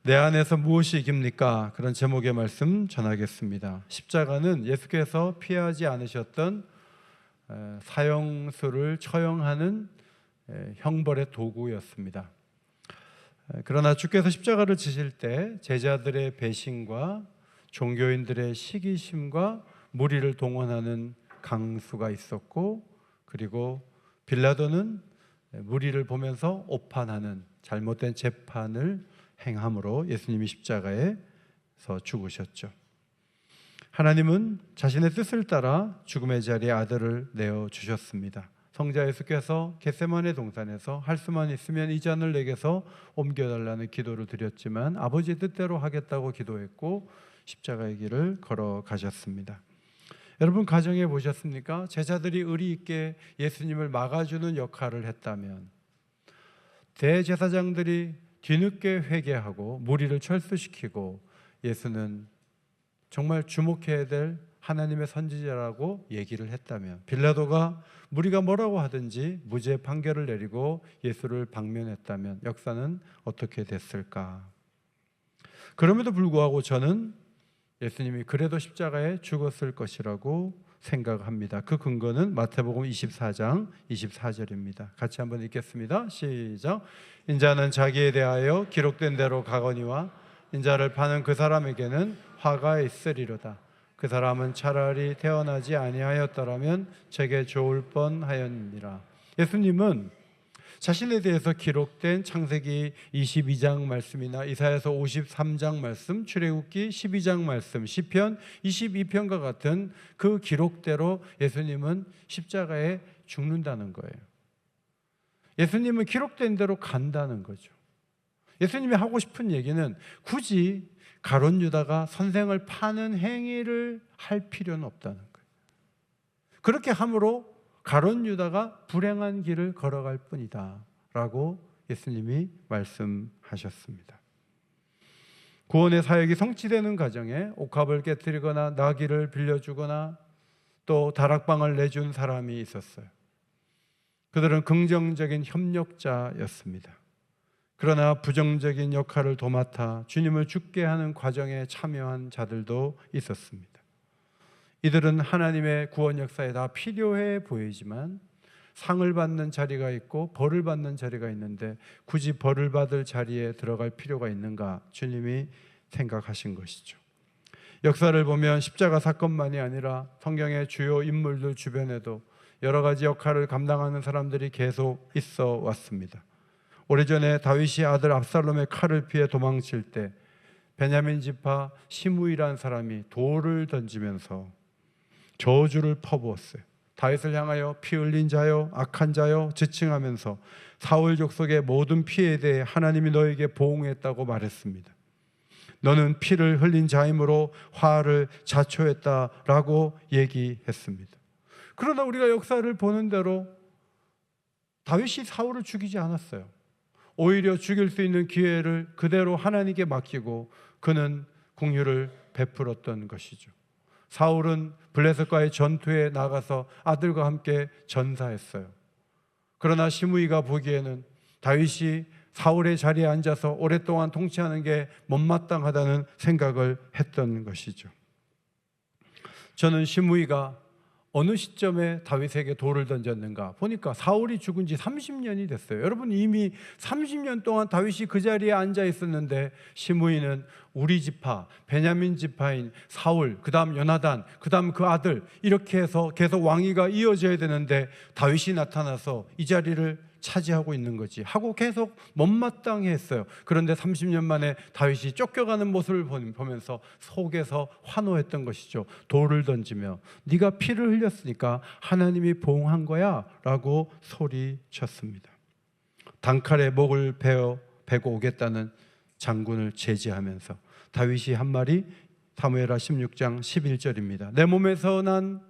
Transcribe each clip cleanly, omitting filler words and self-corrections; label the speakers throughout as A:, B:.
A: 내 안에서 무엇이 이깁니까? 그런 제목의 말씀 전하겠습니다. 십자가는 예수께서 피하지 않으셨던 사형수를 처형하는 형벌의 도구였습니다. 그러나 주께서 십자가를 지실 때 제자들의 배신과 종교인들의 시기심과 무리를 동원하는 강수가 있었고, 그리고 빌라도는 무리를 보면서 오판하는 잘못된 재판을 행함으로 예수님이 십자가에서 죽으셨죠. 하나님은 자신의 뜻을 따라 죽음의 자리에 아들을 내어주셨습니다. 성자 예수께서 겟세마네 동산에서 할 수만 있으면 이 잔을 내게서 옮겨달라는 기도를 드렸지만 아버지 뜻대로 하겠다고 기도했고 십자가의 길을 걸어가셨습니다. 여러분 가정해 보셨습니까? 제자들이 의리 있게 예수님을 막아주는 역할을 했다면, 대제사장들이 뒤늦게 회개하고 무리를 철수시키고 예수는 정말 주목해야 될 하나님의 선지자라고 얘기를 했다면, 빌라도가 무리가 뭐라고 하든지 무죄 판결을 내리고 예수를 방면했다면 역사는 어떻게 됐을까? 그럼에도 불구하고 저는 예수님이 그래도 십자가에 죽었을 것이라고 생각합니다. 그 근거는 마태복음 24장 24절입니다. 같이 한번 읽겠습니다. 시작. 인자는 자기에 대하여 기록된 대로 가거니와 인자를 파는 그 사람에게는 화가 있으리로다. 그 사람은 차라리 태어나지 아니하였더라면 제게 좋을 뻔하였느니라. 예수님은 자신에 대해서 기록된 창세기 22장 말씀이나 이사야서 53장 말씀, 출애굽기 12장 말씀, 시편 22편과 같은 그 기록대로 예수님은 십자가에 죽는다는 거예요. 예수님은 기록된 대로 간다는 거죠. 예수님이 하고 싶은 얘기는 굳이 가룟 유다가 선생을 파는 행위를 할 필요는 없다는 거예요. 그렇게 함으로 가룟 유다가 불행한 길을 걸어갈 뿐이다 라고 예수님이 말씀하셨습니다. 구원의 사역이 성취되는 과정에 옥합을 깨뜨리거나 나귀를 빌려주거나 또 다락방을 내준 사람이 있었어요. 그들은 긍정적인 협력자였습니다. 그러나 부정적인 역할을 도맡아 주님을 죽게 하는 과정에 참여한 자들도 있었습니다. 이들은 하나님의 구원 역사에 다 필요해 보이지만 상을 받는 자리가 있고 벌을 받는 자리가 있는데 굳이 벌을 받을 자리에 들어갈 필요가 있는가? 주님이 생각하신 것이죠. 역사를 보면 십자가 사건만이 아니라 성경의 주요 인물들 주변에도 여러 가지 역할을 감당하는 사람들이 계속 있어 왔습니다. 오래전에 다윗이 아들 압살롬의 칼을 피해 도망칠 때 베냐민 지파 시므이라는 사람이 돌을 던지면서 저주를 퍼부었어요. 다윗을 향하여 피 흘린 자요, 악한 자요 지칭하면서 사울 족속의 모든 피해에 대해 하나님이 너에게 보응했다고 말했습니다. 너는 피를 흘린 자이므로 화를 자초했다라고 얘기했습니다. 그러나 우리가 역사를 보는 대로 다윗이 사울을 죽이지 않았어요. 오히려 죽일 수 있는 기회를 그대로 하나님께 맡기고 그는 긍휼을 베풀었던 것이죠. 사울은 블레셋과의 전투에 나가서 아들과 함께 전사했어요. 그러나 시므이가 보기에는 다윗이 사울의 자리에 앉아서 오랫동안 통치하는 게 못마땅하다는 생각을 했던 것이죠. 저는 시므이가 어느 시점에 다윗에게 돌을 던졌는가 보니까 사울이 죽은 지 30년이 됐어요. 여러분, 이미 30년 동안 다윗이 그 자리에 앉아 있었는데 시므이는 우리 지파, 베냐민 지파인 사울, 그 다음 요나단, 그 다음 그 아들, 이렇게 해서 계속 왕위가 이어져야 되는데 다윗이 나타나서 이 자리를 차지하고 있는 거지 하고 계속 못마땅해 했어요. 그런데 30년 만에 다윗이 쫓겨가는 모습을 보면서 속에서 환호했던 것이죠. 돌을 던지며 네가 피를 흘렸으니까 하나님이 보응한 거야 라고 소리쳤습니다. 단칼에 목을 베고 오겠다는 장군을 제지하면서 다윗이 한 말이 사무엘하 16장 11절입니다. 내 몸에서 난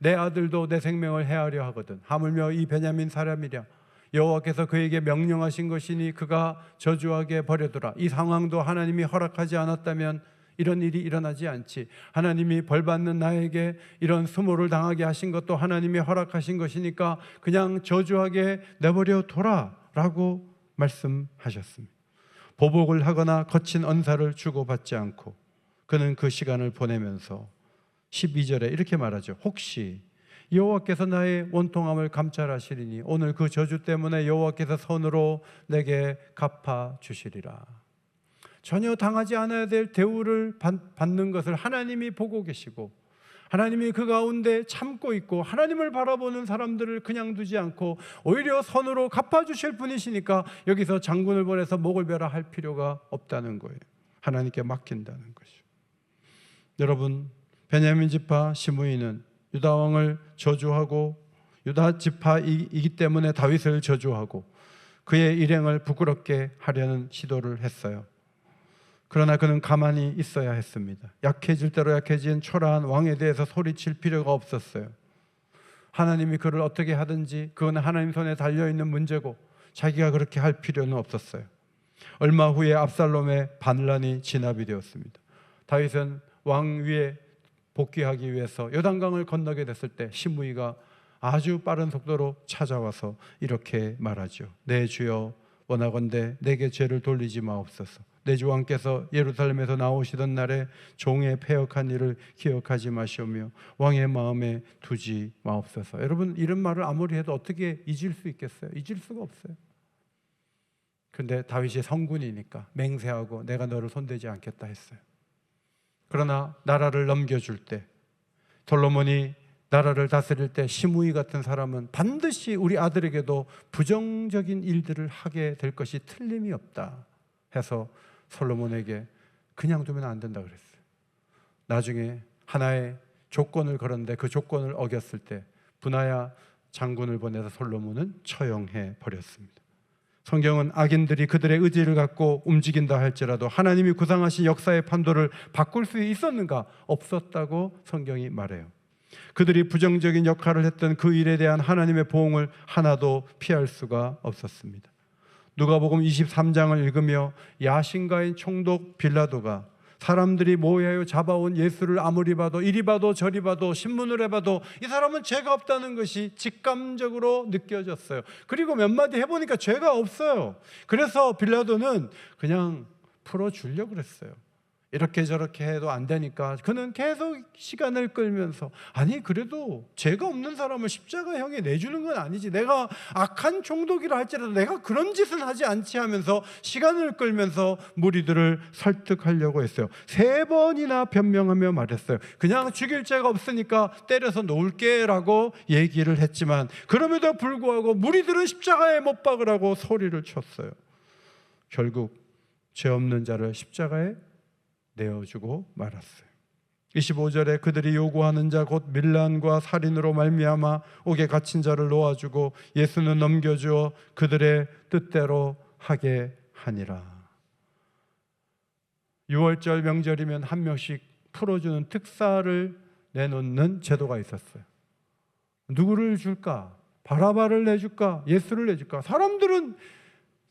A: 내 아들도 내 생명을 해하려 하거든. 하물며 이 베냐민 사람이랴 여호와께서 그에게 명령하신 것이니 그가 저주하게 버려두라. 이 상황도 하나님이 허락하지 않았다면 이런 일이 일어나지 않지. 하나님이 벌받는 나에게 이런 수모를 당하게 하신 것도 하나님이 허락하신 것이니까 그냥 저주하게 내버려 둬라 라고 말씀하셨습니다. 보복을 하거나 거친 언사를 주고받지 않고 그는 그 시간을 보내면서 12절에 이렇게 말하죠. 혹시 여호와께서 나의 원통함을 감찰하시리니 오늘 그 저주 때문에 여호와께서 선으로 내게 갚아 주시리라. 전혀 당하지 않아야 될 대우를 받는 것을 하나님이 보고 계시고 하나님이 그 가운데 참고 있고 하나님을 바라보는 사람들을 그냥 두지 않고 오히려 선으로 갚아주실 분이시니까 여기서 장군을 보내서 목을 베라 할 필요가 없다는 거예요. 하나님께 맡긴다는 것이죠. 여러분, 베냐민 지파 시므이는 유다 왕을 저주하고 유다 지파이기 때문에 다윗을 저주하고 그의 일행을 부끄럽게 하려는 시도를 했어요. 그러나 그는 가만히 있어야 했습니다. 약해질 대로 약해진 초라한 왕에 대해서 소리칠 필요가 없었어요. 하나님이 그를 어떻게 하든지 그건 하나님 손에 달려있는 문제고 자기가 그렇게 할 필요는 없었어요. 얼마 후에 압살롬의 반란이 진압이 되었습니다. 다윗은 왕 위에 복귀하기 위해서 요단강을 건너게 됐을 때 시므이가 아주 빠른 속도로 찾아와서 이렇게 말하죠. 내 주여 원하건대 내게 죄를 돌리지 마옵소서. 내 주 왕께서 예루살렘에서 나오시던 날에 종의 패역한 일을 기억하지 마시오며 왕의 마음에 두지 마옵소서. 여러분, 이런 말을 아무리 해도 어떻게 잊을 수 있겠어요? 잊을 수가 없어요. 근데 다윗이 성군이니까 맹세하고 내가 너를 손대지 않겠다 했어요. 그러나 나라를 넘겨줄 때, 솔로몬이 나라를 다스릴 때 시므이 같은 사람은 반드시 우리 아들에게도 부정적인 일들을 하게 될 것이 틀림이 없다 해서 솔로몬에게 그냥 두면 안 된다 그랬어요. 나중에 하나의 조건을 걸었는데 그 조건을 어겼을 때 분하야 장군을 보내서 솔로몬은 처형해 버렸습니다. 성경은 악인들이 그들의 의지를 갖고 움직인다 할지라도 하나님이 구상하신 역사의 판도를 바꿀 수 있었는가? 없었다고 성경이 말해요. 그들이 부정적인 역할을 했던 그 일에 대한 하나님의 보응을 하나도 피할 수가 없었습니다. 누가복음 23장을 읽으며 야신가인 총독 빌라도가 사람들이 모여요 잡아온 예수를 아무리 봐도 이리 봐도 저리 봐도 신문을 해봐도 이 사람은 죄가 없다는 것이 직감적으로 느껴졌어요. 그리고 몇 마디 해보니까 죄가 없어요. 그래서 빌라도는 그냥 풀어주려고 그랬어요. 이렇게 저렇게 해도 안 되니까 그는 계속 시간을 끌면서 아니 그래도 죄가 없는 사람을 십자가형에 내주는 건 아니지, 내가 악한 총독이라 할지라도 내가 그런 짓은 하지 않지 하면서 시간을 끌면서 무리들을 설득하려고 했어요. 3번이나 변명하며 말했어요. 그냥 죽일 죄가 없으니까 때려서 놓을게 라고 얘기를 했지만 그럼에도 불구하고 무리들은 십자가에 못 박으라고 소리를 쳤어요. 결국 죄 없는 자를 십자가에 내어주고 말았어요. 25절에 그들이 요구하는 자 곧 밀란과 살인으로 말미암아 옥에 갇힌 자를 놓아주고 예수는 넘겨주어 그들의 뜻대로 하게 하니라. 6월절 명절이면 한 명씩 풀어주는 특사를 내놓는 제도가 있었어요. 누구를 줄까? 바라바를 내줄까? 예수를 내줄까? 사람들은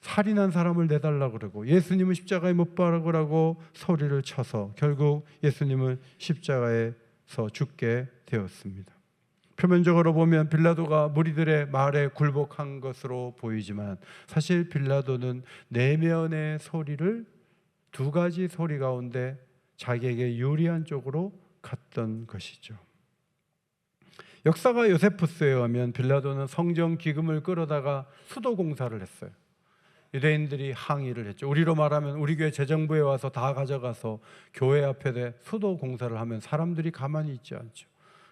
A: 살인한 사람을 내달라고 그러고 예수님은 십자가에 못 박으라고 소리를 쳐서 결국 예수님은 십자가에서 죽게 되었습니다. 표면적으로 보면 빌라도가 무리들의 말에 굴복한 것으로 보이지만 사실 빌라도는 내면의 소리를 2가지 소리 가운데 자기에게 유리한 쪽으로 갔던 것이죠. 역사가 요세푸스에 의하면 빌라도는 성전 기금을 끌어다가 수도 공사를 했어요. 유대인들이 항의를 했죠. 우리로 말하면 우리 교회 재정부에 와서 다 가져가서 교회 앞에 수도 공사를 하면 사람들이 가만히 있지 않죠.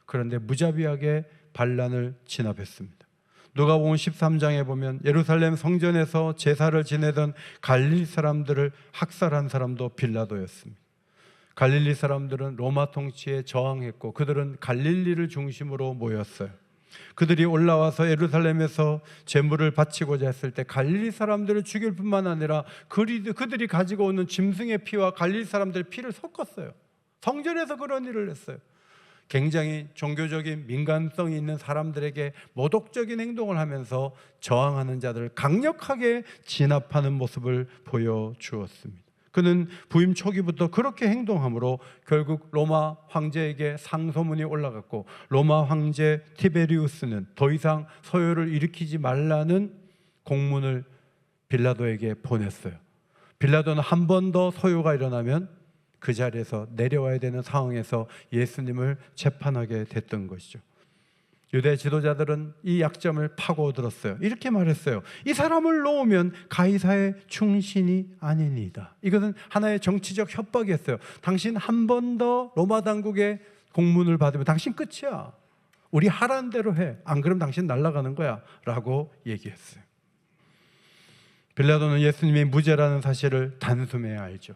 A: 그런데 무자비하게 반란을 진압했습니다. 누가복음 13장에 보면 예루살렘 성전에서 제사를 지내던 갈릴리 사람들을 학살한 사람도 빌라도였습니다. 갈릴리 사람들은 로마 통치에 저항했고 그들은 갈릴리를 중심으로 모였어요. 그들이 올라와서 예루살렘에서 제물을 바치고자 했을 때 갈릴리 사람들을 죽일 뿐만 아니라 그들이 가지고 오는 짐승의 피와 갈릴리 사람들의 피를 섞었어요. 성전에서 그런 일을 했어요. 굉장히 종교적인 민감성이 있는 사람들에게 모독적인 행동을 하면서 저항하는 자들을 강력하게 진압하는 모습을 보여주었습니다. 그는 부임 초기부터 그렇게 행동함으로 결국 로마 황제에게 상소문이 올라갔고 로마 황제 티베리우스는 더 이상 서열을 일으키지 말라는 공문을 빌라도에게 보냈어요. 빌라도는 한 번 더 소요가 일어나면 그 자리에서 내려와야 되는 상황에서 예수님을 재판하게 됐던 것이죠. 유대 지도자들은 이 약점을 파고들었어요. 이렇게 말했어요. 이 사람을 놓으면 가이사의 충신이 아니니이다. 이것은 하나의 정치적 협박이었어요. 당신 한 번 더 로마 당국의 공문을 받으면 당신 끝이야. 우리 하라는 대로 해. 안 그러면 당신 날아가는 거야 라고 얘기했어요. 빌라도는 예수님이 무죄라는 사실을 단숨에 알죠.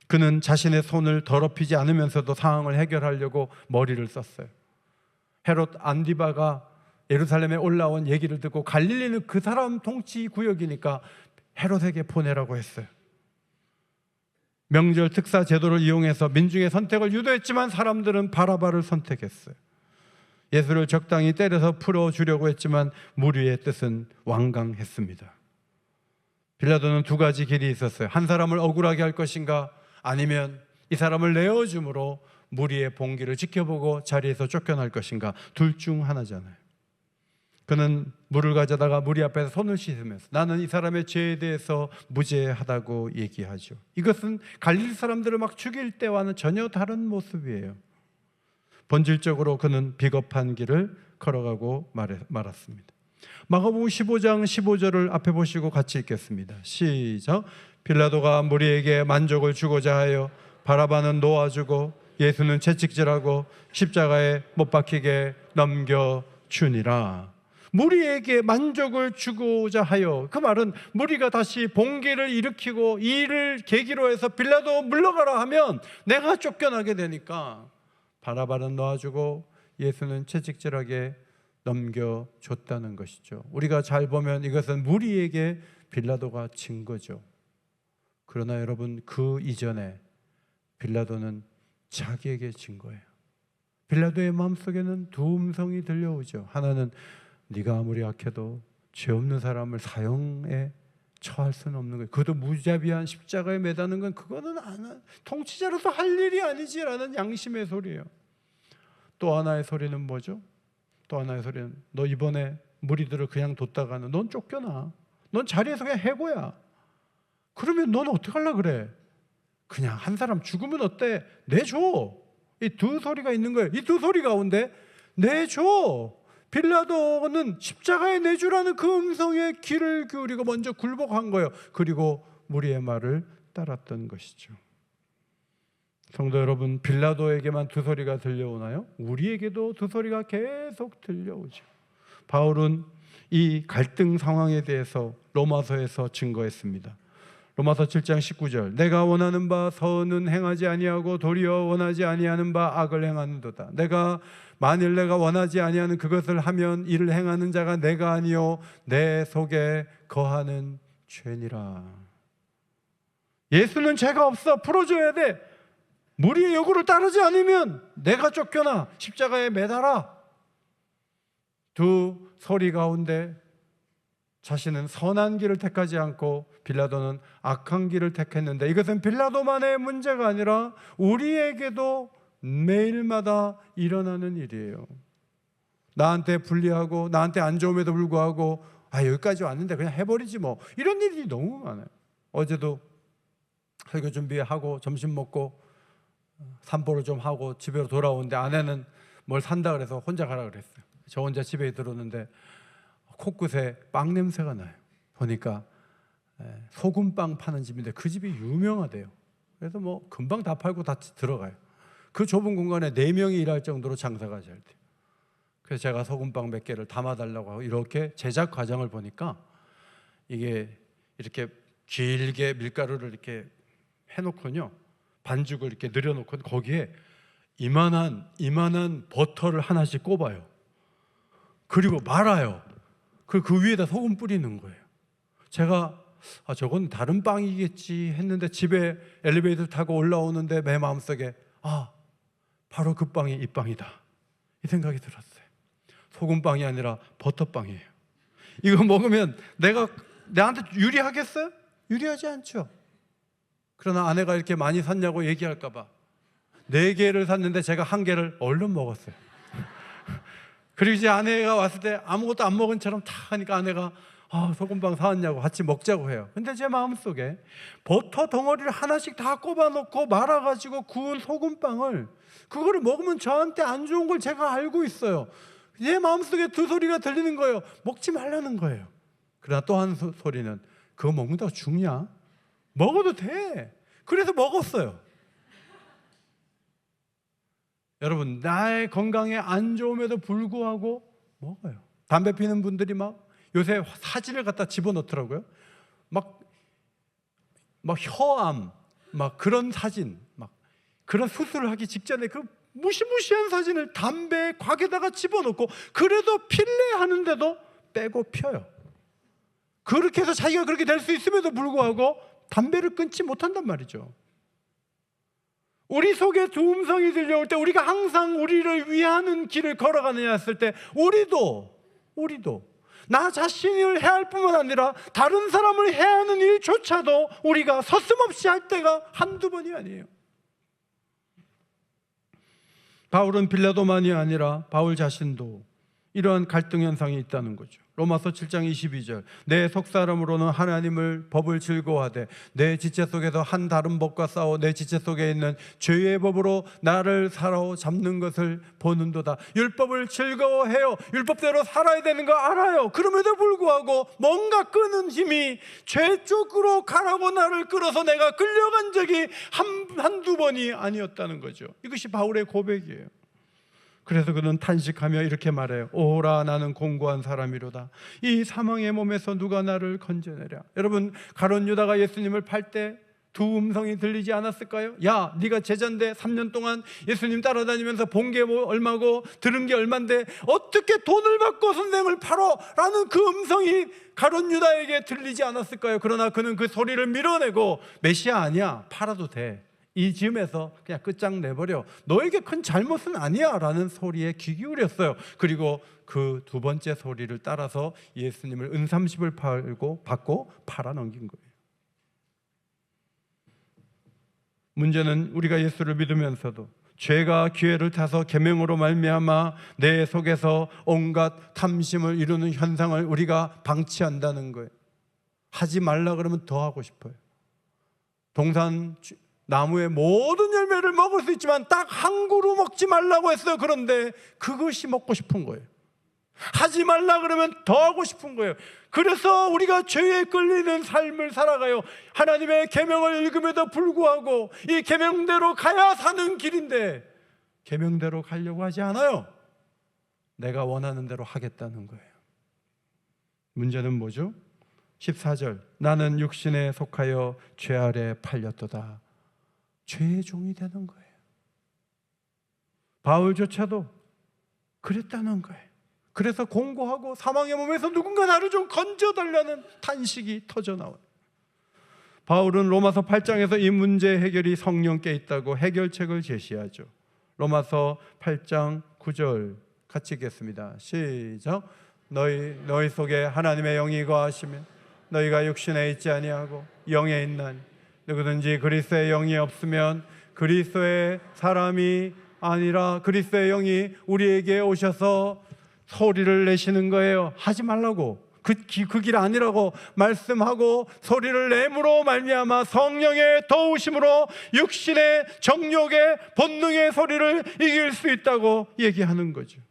A: 그는 자신의 손을 더럽히지 않으면서도 상황을 해결하려고 머리를 썼어요. 헤롯 안디바가 예루살렘에 올라온 얘기를 듣고 갈릴리는 그 사람 통치 구역이니까 헤롯에게 보내라고 했어요. 명절 특사 제도를 이용해서 민중의 선택을 유도했지만 사람들은 바라바를 선택했어요. 예수를 적당히 때려서 풀어주려고 했지만 무리의 뜻은 완강했습니다. 빌라도는 두 가지 길이 있었어요. 한 사람을 억울하게 할 것인가, 아니면 이 사람을 내어줌으로 무리의 봉기를 지켜보고 자리에서 쫓겨날 것인가. 둘 중 하나잖아요. 그는 물을 가져다가 무리 앞에서 손을 씻으면서 나는 이 사람의 죄에 대해서 무죄하다고 얘기하죠. 이것은 갈릴리 사람들을 막 죽일 때와는 전혀 다른 모습이에요. 본질적으로 그는 비겁한 길을 걸어가고 말았습니다. 마가복음 15장 15절을 앞에 보시고 같이 읽겠습니다. 시작. 빌라도가 무리에게 만족을 주고자 하여 바라바는 놓아주고 예수는 채찍질하고 십자가에 못 박히게 넘겨주니라. 무리에게 만족을 주고자 하여, 그 말은 무리가 다시 봉기를 일으키고 이를 계기로 해서 빌라도 물러가라 하면 내가 쫓겨나게 되니까 바라바는 놓아주고 예수는 채찍질하게 넘겨줬다는 것이죠. 우리가 잘 보면 이것은 무리에게 빌라도가 진 거죠. 그러나 여러분, 그 이전에 빌라도는 자기에게 진 거예요. 빌라도의 마음속에는 두 음성이 들려오죠. 하나는 네가 아무리 악해도 죄 없는 사람을 사형에 처할 수는 없는 거예요. 그것도 무자비한 십자가에 매다는 건 그거는 통치자로서 할 일이 아니지라는 양심의 소리예요. 또 하나의 소리는 뭐죠? 또 하나의 소리는 너 이번에 무리들을 그냥 뒀다가는 넌 쫓겨나. 넌 자리에서 그냥 해고야. 그러면 넌 어떡하려고 그래? 그냥 한 사람 죽으면 어때? 내줘. 이 두 소리가 있는 거예요. 이 두 소리 가운데 내줘. 빌라도는 십자가에 내주라는 그 음성에 귀를 기울이고 먼저 굴복한 거예요. 그리고 무리의 말을 따랐던 것이죠. 성도 여러분, 빌라도에게만 두 소리가 들려오나요? 우리에게도 두 소리가 계속 들려오죠. 바울은 이 갈등 상황에 대해서 로마서에서 증거했습니다. 로마서 7장 19절, 내가 원하는 바 선은 행하지 아니하고 도리어 원하지 아니하는 바 악을 행하는도다. 만일 내가 원하지 아니하는 그것을 하면 이를 행하는 자가 내가 아니요 내 속에 거하는 죄니라. 예수는 죄가 없어. 풀어줘야 돼. 무리의 요구를 따르지 않으면 내가 쫓겨나. 십자가에 매달아. 두 소리 가운데 자신은 선한 길을 택하지 않고 빌라도는 악한 길을 택했는데, 이것은 빌라도만의 문제가 아니라 우리에게도 매일마다 일어나는 일이에요. 나한테 불리하고 나한테 안 좋음에도 불구하고 여기까지 왔는데 그냥 해버리지 뭐, 이런 일이 너무 많아요. 어제도 설교 준비하고 점심 먹고 산보를 좀 하고 집으로 돌아오는데 아내는 뭘 산다 그래서 혼자 가라 그랬어요. 저 혼자 집에 들어오는데 코끝에 빵 냄새가 나요. 보니까 소금빵 파는 집인데 그 집이 유명하대요. 그래서 뭐 금방 다 팔고 다 들어가요. 그 좁은 공간에 4명이 일할 정도로 장사가 잘 돼요. 그래서 제가 소금빵 몇 개를 담아달라고 하고 이렇게 제작 과정을 보니까 이게 이렇게 길게 밀가루를 이렇게 해놓고요, 반죽을 이렇게 늘여놓고 거기에 이만한 버터를 하나씩 꼽아요. 그리고 말아요. 그 위에다 소금 뿌리는 거예요. 제가 저건 다른 빵이겠지 했는데 집에 엘리베이터 타고 올라오는데 내 마음속에 바로 그 빵이 이 빵이다, 이 생각이 들었어요. 소금빵이 아니라 버터빵이에요. 이거 먹으면 내가 나한테 유리하겠어요? 유리하지 않죠. 그러나 아내가 이렇게 많이 샀냐고 얘기할까 봐 4개를 샀는데 제가 1개를 얼른 먹었어요. 그리고 이제 아내가 왔을 때 아무것도 안 먹은 처럼 다 하니까 아내가 소금빵 사왔냐고 같이 먹자고 해요. 근데 제 마음속에 버터 덩어리를 하나씩 다 꼽아놓고 말아가지고 구운 소금빵을, 그거를 먹으면 저한테 안 좋은 걸 제가 알고 있어요. 제 마음속에 두 소리가 들리는 거예요. 먹지 말라는 거예요. 그러나 또 한 소리는, 그거 먹는다고 죽냐? 먹어도 돼. 그래서 먹었어요. 여러분, 나의 건강에 안 좋음에도 불구하고 먹어요. 담배 피는 분들이 막 요새 사진을 갖다 집어넣더라고요. 막 혀암, 막 그런 사진, 막 그런 수술을 하기 직전에 그 무시무시한 사진을 담배 곽에다가 집어넣고, 그래도 필래 하는데도 빼고 펴요. 그렇게 해서 자기가 그렇게 될 수 있음에도 불구하고 담배를 끊지 못한단 말이죠. 우리 속에 두 음성이 들려올 때, 우리가 항상 우리를 위하는 길을 걸어가느냐 했을 때, 우리도 나 자신을 해할 뿐만 아니라 다른 사람을 해하는 일조차도 우리가 서슴없이 할 때가 한두 번이 아니에요. 바울은 빌라도만이 아니라 바울 자신도 이러한 갈등 현상이 있다는 거죠. 로마서 7장 22절, 내 속사람으로는 하나님을 법을 즐거워하되 내 지체 속에서 한 다른 법과 싸워 내 지체 속에 있는 죄의 법으로 나를 사로잡는 것을 보는도다. 율법을 즐거워해요. 율법대로 살아야 되는 거 알아요. 그럼에도 불구하고 뭔가 끄는 힘이 죄 쪽으로 가라고 나를 끌어서 내가 끌려간 적이 한두 번이 아니었다는 거죠. 이것이 바울의 고백이에요. 그래서 그는 탄식하며 이렇게 말해요. 오라, 나는 공고한 사람이로다. 이 사망의 몸에서 누가 나를 건져내랴. 여러분, 가룟 유다가 예수님을 팔 때 두 음성이 들리지 않았을까요? 야, 네가 제자인데 3년 동안 예수님 따라다니면서 본 게 얼마고 들은 게 얼만데 어떻게 돈을 받고 선생을 팔어? 라는 그 음성이 가룟 유다에게 들리지 않았을까요? 그러나 그는 그 소리를 밀어내고, 메시아 아니야, 팔아도 돼, 이 즈음에서 그냥 끝장내버려, 너에게 큰 잘못은 아니야 라는 소리에 귀 기울였어요. 그리고 그 두 번째 소리를 따라서 예수님을 은삼십을 받고 팔아넘긴 거예요. 문제는 우리가 예수를 믿으면서도 죄가 기회를 타서 계명으로 말미암아 내 속에서 온갖 탐심을 이루는 현상을 우리가 방치한다는 거예요. 하지 말라 그러면 더 하고 싶어요. 동산 나무의 모든 열매를 먹을 수 있지만 딱 한 그루 먹지 말라고 했어요. 그런데 그것이 먹고 싶은 거예요. 하지 말라 그러면 더 하고 싶은 거예요. 그래서 우리가 죄에 끌리는 삶을 살아가요. 하나님의 계명을 읽음에도 불구하고 이 계명대로 가야 사는 길인데 계명대로 가려고 하지 않아요. 내가 원하는 대로 하겠다는 거예요. 문제는 뭐죠? 14절, 나는 육신에 속하여 죄 아래 팔렸도다. 죄의 종이 되는 거예요. 바울조차도 그랬다는 거예요. 그래서 공고하고 사망의 몸에서 누군가 나를 좀 건져달라는 탄식이 터져나와요. 바울은 로마서 8장에서 이 문제 해결이 성령께 있다고 해결책을 제시하죠. 로마서 8장 9절 같이 읽겠습니다. 시작. 너희 속에 하나님의 영이 거하시면 너희가 육신에 있지 아니하고 영에 있나니 누구든지 그리스도의 영이 없으면 그리스도의 사람이 아니라. 그리스도의 영이 우리에게 오셔서 소리를 내시는 거예요. 하지 말라고, 그 길 아니라고 말씀하고 소리를 내므로 말미암아 성령의 더우심으로 육신의 정욕의 본능의 소리를 이길 수 있다고 얘기하는 거죠.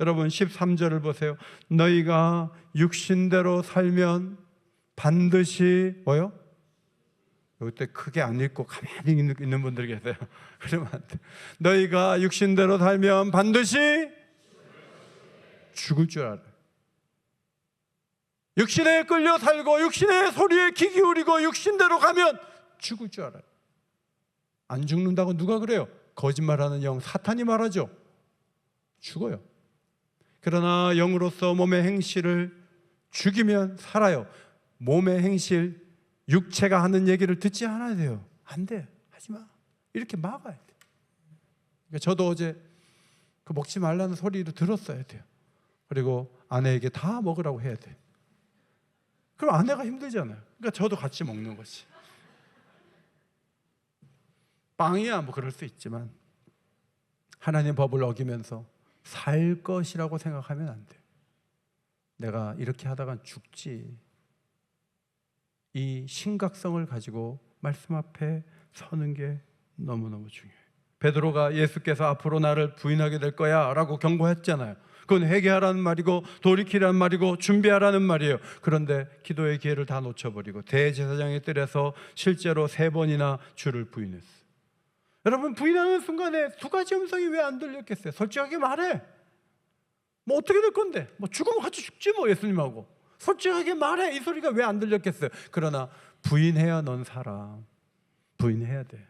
A: 여러분 13절을 보세요. 너희가 육신대로 살면 반드시 뭐요? 이때 크게 안 읽고 가만히 있는 분들 계세요. 그러면 안 돼. 너희가 육신대로 살면 반드시 죽을 줄 알아요. 육신에 끌려 살고 육신의 소리에 귀 기울이고 육신대로 가면 죽을 줄 알아요. 안 죽는다고 누가 그래요? 거짓말하는 영 사탄이 말하죠. 죽어요. 그러나 영으로서 몸의 행실을 죽이면 살아요. 몸의 행실, 육체가 하는 얘기를 듣지 않아야 돼요. 안 돼, 하지 마, 이렇게 막아야 돼. 그러니까 저도 어제 그 먹지 말라는 소리를 들었어야 돼요. 그리고 아내에게 다 먹으라고 해야 돼. 그럼 아내가 힘들잖아요. 그러니까 저도 같이 먹는 거지. 빵이야 뭐 그럴 수 있지만 하나님 법을 어기면서 살 것이라고 생각하면 안 돼. 내가 이렇게 하다간 죽지. 이 심각성을 가지고 말씀 앞에 서는 게 너무너무 중요해요. 베드로가 예수께서 앞으로 나를 부인하게 될 거야 라고 경고했잖아요. 그건 회개하라는 말이고 돌이키라는 말이고 준비하라는 말이에요. 그런데 기도의 기회를 다 놓쳐버리고 대제사장의 뜰에서 실제로 3번이나 주를 부인했어요. 여러분, 부인하는 순간에 두 가지 음성이 왜 안 들렸겠어요? 솔직하게 말해. 뭐 어떻게 될 건데? 뭐 죽으면 같이 죽지 뭐. 예수님하고 솔직하게 말해. 이 소리가 왜 안 들렸겠어요? 그러나 부인해야 넌 살아. 부인해야 돼.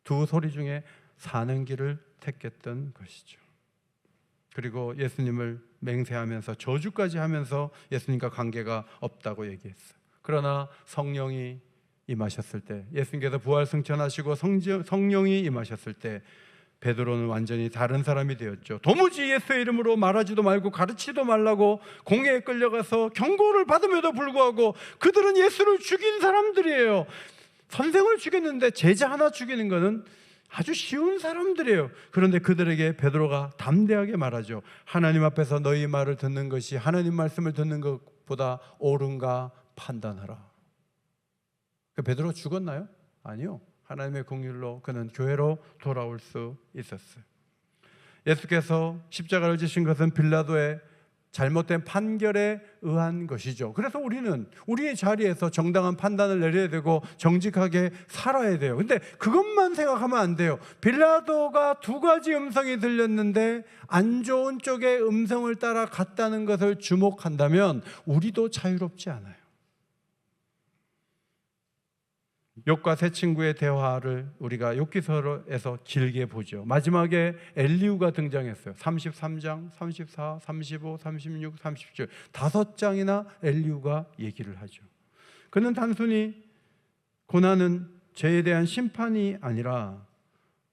A: 두 소리 중에 사는 길을 택했던 것이죠. 그리고 예수님을 맹세하면서 저주까지 하면서 예수님과 관계가 없다고 얘기했어요. 그러나 성령이 임하셨을 때, 예수님께서 부활 승천하시고 성령이 임하셨을 때 베드로는 완전히 다른 사람이 되었죠. 도무지 예수의 이름으로 말하지도 말고 가르치지도 말라고 공회에 끌려가서 경고를 받음에도 불구하고, 그들은 예수를 죽인 사람들이에요. 선생을 죽였는데 제자 하나 죽이는 것은 아주 쉬운 사람들이에요. 그런데 그들에게 베드로가 담대하게 말하죠. 하나님 앞에서 너희 말을 듣는 것이 하나님 말씀을 듣는 것보다 옳은가 판단하라. 베드로가 죽었나요? 아니요. 하나님의 긍휼로 그는 교회로 돌아올 수 있었어요. 예수께서 십자가를 지신 것은 빌라도의 잘못된 판결에 의한 것이죠. 그래서 우리는 우리의 자리에서 정당한 판단을 내려야 되고 정직하게 살아야 돼요. 근데 그것만 생각하면 안 돼요. 빌라도가 두 가지 음성이 들렸는데 안 좋은 쪽의 음성을 따라 갔다는 것을 주목한다면 우리도 자유롭지 않아요. 욥과 세 친구의 대화를 우리가 욥기서에서 길게 보죠. 마지막에 엘리후가 등장했어요. 33장, 34, 35, 36, 37 5장이나 엘리후가 얘기를 하죠. 그는 단순히 고난은 죄에 대한 심판이 아니라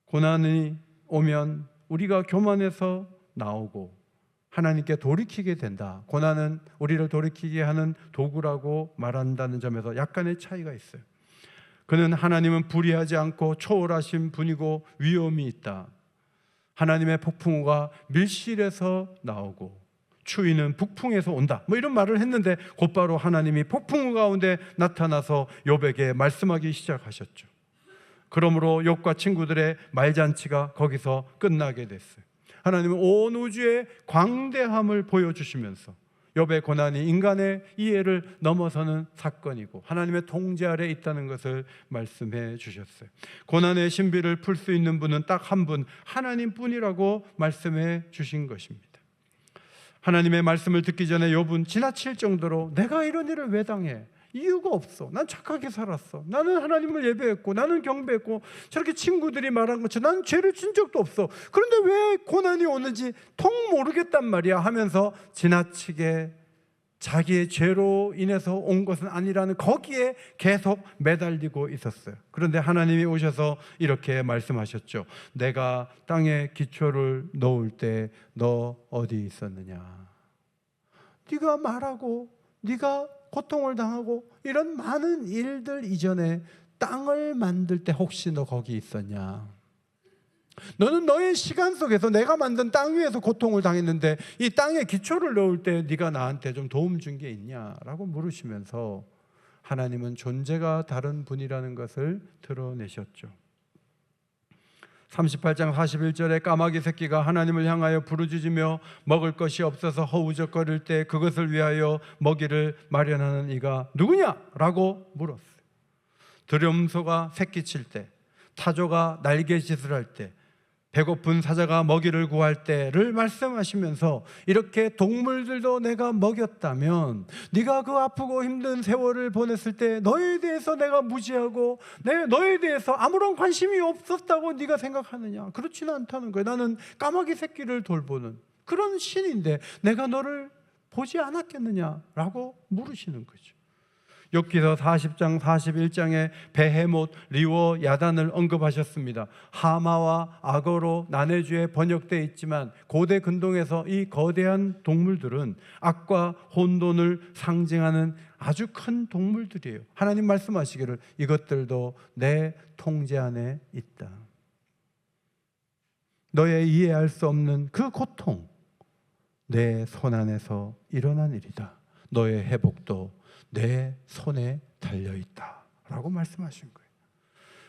A: 고난이 오면 우리가 교만해서 나오고 하나님께 돌이키게 된다. 고난은 우리를 돌이키게 하는 도구라고 말한다는 점에서 약간의 차이가 있어요. 그는 하나님은 불의하지 않고 초월하신 분이고 위엄이 있다. 하나님의 폭풍우가 밀실에서 나오고 추위는 북풍에서 온다. 뭐 이런 말을 했는데 곧바로 하나님이 폭풍우 가운데 나타나서 욥에게 말씀하기 시작하셨죠. 그러므로 욥과 친구들의 말잔치가 거기서 끝나게 됐어요. 하나님은 온 우주의 광대함을 보여주시면서 욥의 고난이 인간의 이해를 넘어서는 사건이고 하나님의 통제 아래 있다는 것을 말씀해 주셨어요. 고난의 신비를 풀 수 있는 분은 딱 한 분, 하나님뿐이라고 말씀해 주신 것입니다. 하나님의 말씀을 듣기 전에 욥은 지나칠 정도로 내가 이런 일을 왜 당해? 이유가 없어. 난 착하게 살았어. 나는 하나님을 예배했고 나는 경배했고 저렇게 친구들이 말한 것처럼 난 죄를 진 적도 없어. 그런데 왜 고난이 오는지 통 모르겠단 말이야 하면서 지나치게 자기의 죄로 인해서 온 것은 아니라는 거기에 계속 매달리고 있었어요. 그런데 하나님이 오셔서 이렇게 말씀하셨죠. 내가 땅에 기초를 놓을 때 너 어디 있었느냐? 네가 말하고 네가 고통을 당하고 이런 많은 일들 이전에 땅을 만들 때 혹시 너 거기 있었냐? 너는 너의 시간 속에서 내가 만든 땅 위에서 고통을 당했는데 이 땅에 기초를 넣을 때 네가 나한테 좀 도움 준 게 있냐라고 물으시면서 하나님은 존재가 다른 분이라는 것을 드러내셨죠. 38장 41절에 까마귀 새끼가 하나님을 향하여 부르짖으며 먹을 것이 없어서 허우적거릴 때 그것을 위하여 먹이를 마련하는 이가 누구냐라고 물었어요. 두렴소가 새끼칠 때, 타조가 날개짓을 할 때, 배고픈 사자가 먹이를 구할 때를 말씀하시면서 이렇게 동물들도 내가 먹였다면 네가 그 아프고 힘든 세월을 보냈을 때 너에 대해서 내가 무지하고 너에 대해서 아무런 관심이 없었다고 네가 생각하느냐? 그렇지는 않다는 거예요. 나는 까마귀 새끼를 돌보는 그런 신인데 내가 너를 보지 않았겠느냐라고 물으시는 거죠. 욥기서 40장 41장에 베헤못, 리워, 야단을 언급하셨습니다. 하마와 악어로 나네주에 번역되어 있지만 고대 근동에서 이 거대한 동물들은 악과 혼돈을 상징하는 아주 큰 동물들이에요. 하나님 말씀하시기를 이것들도 내 통제 안에 있다. 너의 이해할 수 없는 그 고통, 내 손 안에서 일어난 일이다. 너의 회복도 내 손에 달려있다 라고 말씀하신 거예요.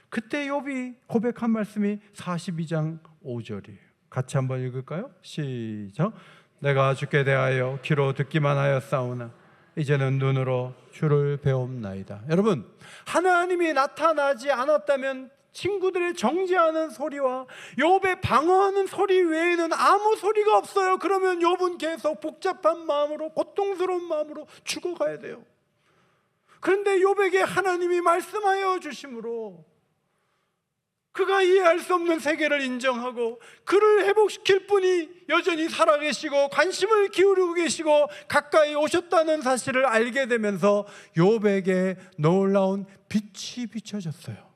A: 그때 욥이 고백한 말씀이 42장 5절이에요. 같이 한번 읽을까요? 시작. 내가 주께 대하여 귀로 듣기만 하였사오나 이제는 눈으로 주를 배움나이다. 여러분, 하나님이 나타나지 않았다면 친구들의 정죄하는 소리와 욥의 방어하는 소리 외에는 아무 소리가 없어요. 그러면 욥은 계속 복잡한 마음으로, 고통스러운 마음으로 죽어가야 돼요. 그런데 욥에게 하나님이 말씀하여 주심으로 그가 이해할 수 없는 세계를 인정하고 그를 회복시킬 분이 여전히 살아계시고 관심을 기울이고 계시고 가까이 오셨다는 사실을 알게 되면서 욥에게 놀라운 빛이 비춰졌어요.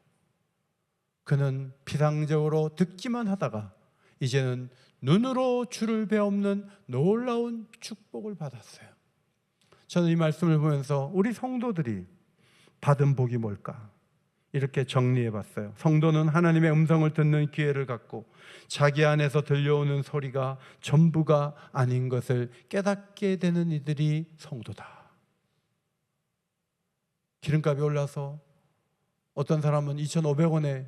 A: 그는 피상적으로 듣기만 하다가 이제는 눈으로 주를 배우는 놀라운 축복을 받았어요. 저는 이 말씀을 보면서 우리 성도들이 받은 복이 뭘까? 이렇게 정리해 봤어요. 성도는 하나님의 음성을 듣는 기회를 갖고 자기 안에서 들려오는 소리가 전부가 아닌 것을 깨닫게 되는 이들이 성도다. 기름값이 올라서 어떤 사람은 2,500원에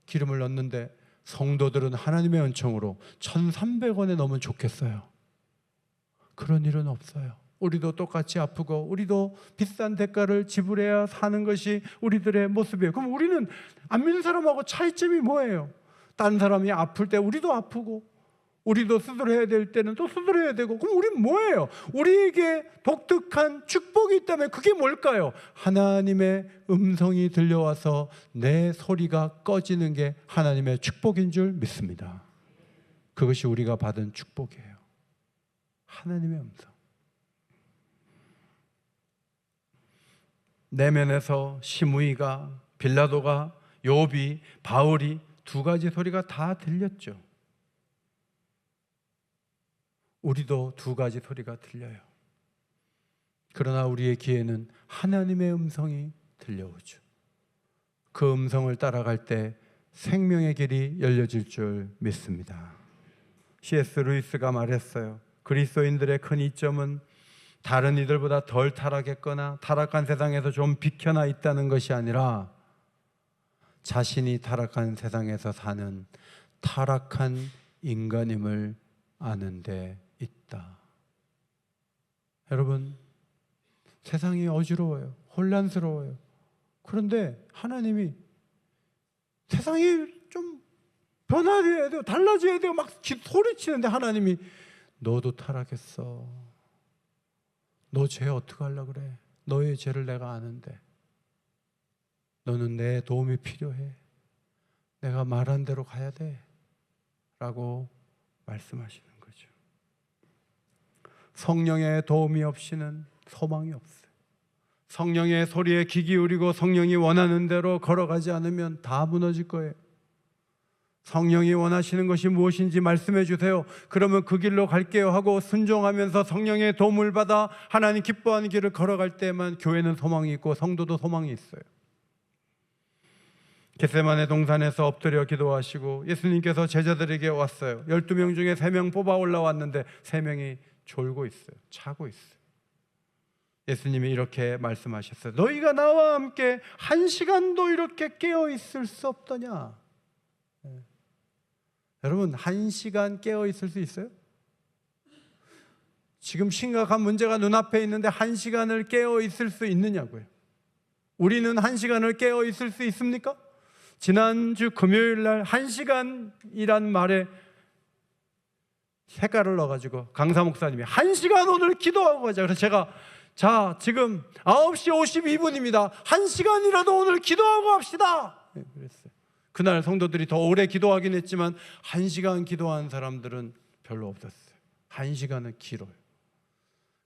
A: 기름을 넣는데 성도들은 하나님의 은총으로 1,300원에 넣으면 좋겠어요. 그런 일은 없어요. 우리도 똑같이 아프고 우리도 비싼 대가를 지불해야 사는 것이 우리들의 모습이에요. 그럼 우리는 안 믿는 사람하고 차이점이 뭐예요? 다른 사람이 아플 때 우리도 아프고 우리도 수술해야 될 때는 또 수술해야 되고, 그럼 우리는 뭐예요? 우리에게 독특한 축복이 있다면 그게 뭘까요? 하나님의 음성이 들려와서 내 소리가 꺼지는 게 하나님의 축복인 줄 믿습니다. 그것이 우리가 받은 축복이에요. 하나님의 음성. 내면에서 시므이가, 빌라도가, 욥이, 바울이 두 가지 소리가 다 들렸죠. 우리도 두 가지 소리가 들려요. 그러나 우리의 귀에는 하나님의 음성이 들려오죠. 그 음성을 따라갈 때 생명의 길이 열려질 줄 믿습니다. C.S. 루이스가 말했어요. 그리스도인들의 큰 이점은 다른 이들보다 덜 타락했거나 타락한 세상에서 좀 비켜나 있다는 것이 아니라 자신이 타락한 세상에서 사는 타락한 인간임을 아는 데 있다. 여러분, 세상이 어지러워요. 혼란스러워요. 그런데 하나님이 세상이 좀 변화해야 돼요. 달라져야 돼요. 막 소리치는데 하나님이 너도 타락했어. 너 죄 어떻게 하려고 그래? 너의 죄를 내가 아는데 너는 내 도움이 필요해. 내가 말한 대로 가야 돼 라고 말씀하시는 거죠. 성령의 도움이 없이는 소망이 없어요. 성령의 소리에 귀 기울이고 성령이 원하는 대로 걸어가지 않으면 다 무너질 거예요. 성령이 원하시는 것이 무엇인지 말씀해 주세요. 그러면 그 길로 갈게요 하고 순종하면서 성령의 도움을 받아 하나님 기뻐하는 길을 걸어갈 때만 교회는 소망이 있고 성도도 소망이 있어요. 겟세마네 동산에서 엎드려 기도하시고 예수님께서 제자들에게 왔어요. 12명 중에 3명 뽑아 올라왔는데 3명이 졸고 있어요. 자고 있어요. 예수님이 이렇게 말씀하셨어요. 너희가 나와 함께 1시간도 이렇게 깨어 있을 수 없더냐? 여러분, 1시간 깨어 있을 수 있어요? 지금 심각한 문제가 눈앞에 있는데 1시간을 깨어 있을 수 있느냐고요. 우리는 1시간을 깨어 있을 수 있습니까? 지난주 금요일 날 1시간이란 말에 색깔을 넣어가지고 강사 목사님이 1시간 오늘 기도하고 가자. 그래서 제가 자, 지금 9시 52분입니다. 1시간이라도 오늘 기도하고 합시다. 그랬어요. 그날 성도들이 더 오래 기도하긴 했지만 1시간 기도한 사람들은 별로 없었어요. 1시간은 길어요.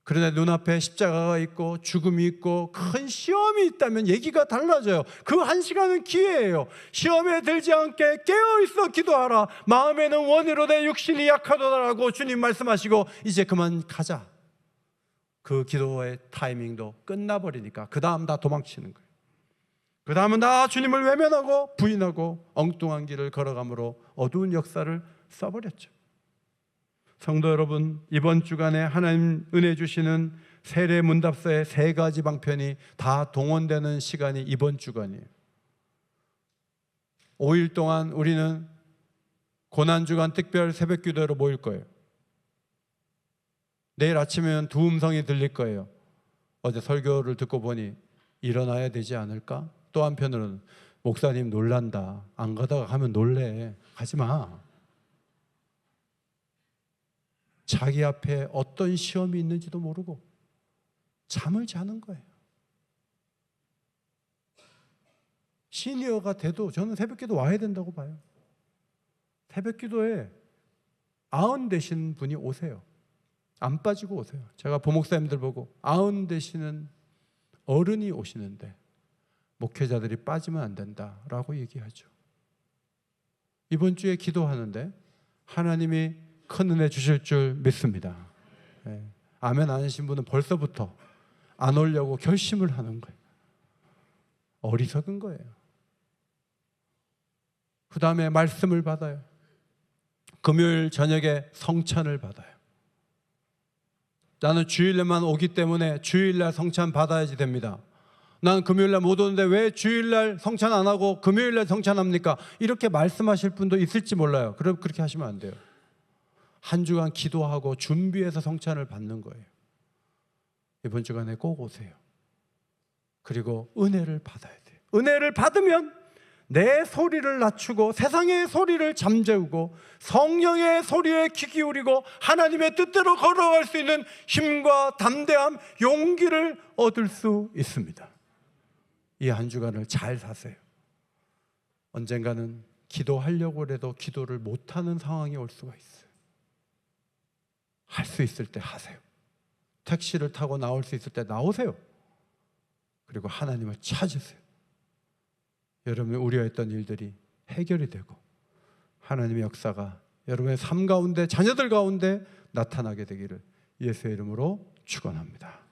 A: 그러나 눈앞에 십자가가 있고 죽음이 있고 큰 시험이 있다면 얘기가 달라져요. 그 1시간은 기회예요. 시험에 들지 않게 깨어있어 기도하라. 마음에는 원이로 내 육신이 약하도다라고 주님 말씀하시고 이제 그만 가자. 그 기도의 타이밍도 끝나버리니까 그 다음 다 도망치는 거예요. 그 다음은 다 주님을 외면하고 부인하고 엉뚱한 길을 걸어감으로 어두운 역사를 써버렸죠. 성도 여러분, 이번 주간에 하나님 은혜 주시는 세례 문답서의 3가지 방편이 다 동원되는 시간이 이번 주간이에요. 5일 동안 우리는 고난주간 특별 새벽기도로 모일 거예요. 내일 아침에는 두 음성이 들릴 거예요. 어제 설교를 듣고 보니 일어나야 되지 않을까? 또 한편으로는 목사님 놀란다. 안 가다가 가면 놀래. 가지 마. 자기 앞에 어떤 시험이 있는지도 모르고 잠을 자는 거예요. 시니어가 돼도 저는 새벽기도 와야 된다고 봐요. 새벽기도에 아흔 되신 분이 오세요. 안 빠지고 오세요. 제가 부목사님들 보고 아흔 되시는 어른이 오시는데 목회자들이 빠지면 안 된다라고 얘기하죠. 이번 주에 기도하는데 하나님이 큰 은혜 주실 줄 믿습니다. 네. 아멘 안 하신 분은 벌써부터 안 오려고 결심을 하는 거예요. 어리석은 거예요. 그 다음에 말씀을 받아요. 금요일 저녁에 성찬을 받아요. 나는 주일날만 오기 때문에 주일날 성찬 받아야지 됩니다. 난 금요일날 못 오는데 왜 주일날 성찬 안 하고 금요일날 성찬합니까? 이렇게 말씀하실 분도 있을지 몰라요. 그럼 그렇게 하시면 안 돼요. 한 주간 기도하고 준비해서 성찬을 받는 거예요. 이번 주간에 꼭 오세요. 그리고 은혜를 받아야 돼요. 은혜를 받으면 내 소리를 낮추고 세상의 소리를 잠재우고 성령의 소리에 귀 기울이고 하나님의 뜻대로 걸어갈 수 있는 힘과 담대함, 용기를 얻을 수 있습니다. 이 한 주간을 잘 사세요. 언젠가는 기도하려고 해도 기도를 못하는 상황이 올 수가 있어요. 할 수 있을 때 하세요. 택시를 타고 나올 수 있을 때 나오세요. 그리고 하나님을 찾으세요. 여러분이 우려했던 일들이 해결이 되고 하나님의 역사가 여러분의 삶 가운데 자녀들 가운데 나타나게 되기를 예수의 이름으로 축원합니다.